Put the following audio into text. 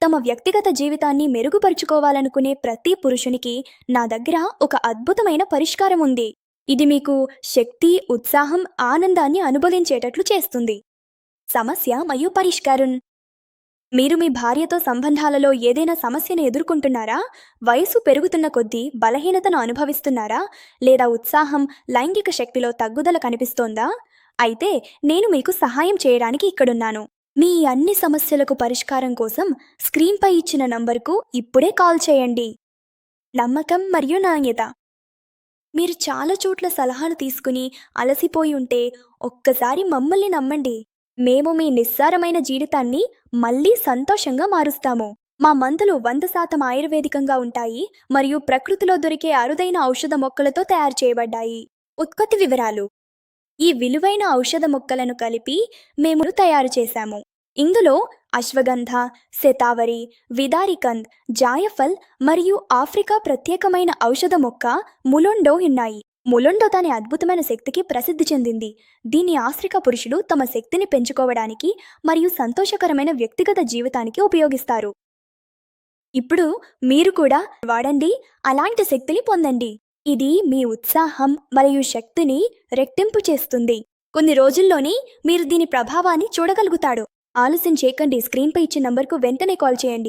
తమ వ్యక్తిగత జీవితాన్ని మెరుగుపరుచుకోవాలనుకునే ప్రతి పురుషునికి నా దగ్గర ఒక అద్భుతమైన పరిష్కారం ఉంది. ఇది మీకు శక్తి, ఉత్సాహం, ఆనందాన్ని అనుభవించేటట్లు చేస్తుంది. సమస్య మరియు పరిష్కారం. మీరు మీ భార్యతో సంబంధాలలో ఏదైనా సమస్యను ఎదుర్కొంటున్నారా? వయసు పెరుగుతున్న కొద్దీ బలహీనతను అనుభవిస్తున్నారా? లేదా ఉత్సాహం, లైంగిక శక్తిలో తగ్గుదల కనిపిస్తోందా? అయితే నేను మీకు సహాయం చేయడానికి ఇక్కడున్నాను. మీ అన్ని సమస్యలకు పరిష్కారం కోసం స్క్రీన్పై ఇచ్చిన నంబర్కు ఇప్పుడే కాల్ చేయండి. నమ్మకం మరియు నాణ్యత. మీరు చాలా చోట్ల సలహాలు తీసుకుని అలసిపోయి ఉంటే ఒక్కసారి మమ్మల్ని నమ్మండి. మేము మీ నిస్సారమైన జీవితాన్ని మళ్ళీ సంతోషంగా మారుస్తాము. మా మందులు 100% ఆయుర్వేదికంగా ఉంటాయి మరియు ప్రకృతిలో దొరికే అరుదైన ఔషధ మొక్కలతో తయారు చేయబడ్డాయి. ఉత్పత్తి వివరాలు. ఈ విలువైన ఔషధ మొక్కలను కలిపి మేము తయారు చేశాము. ఇందులో అశ్వగంధ, శతావరి, విదారికంద్, జాయఫల్ మరియు ఆఫ్రికా ప్రత్యేకమైన ఔషధ మొక్క ములోండో ఉన్నాయి. ములోండో దాని అద్భుతమైన శక్తికి ప్రసిద్ధి చెందింది. దీన్ని ఆఫ్రికా పురుషులు తమ శక్తిని పెంచుకోవడానికి మరియు సంతోషకరమైన వ్యక్తిగత జీవితానికి ఉపయోగిస్తారు. ఇప్పుడు మీరు కూడా వాడండి, అలాంటి శక్తిని పొందండి. ఇది మీ ఉత్సాహం మరియు శక్తిని రెట్టింపు చేస్తుంది. కొన్ని రోజుల్లోనే మీరు దీని ప్రభావాన్ని చూడగలుగుతాడు. ఆలస్యం చేయకండి, స్క్రీన్పై ఇచ్చే నంబర్కు వెంటనే కాల్ చేయండి.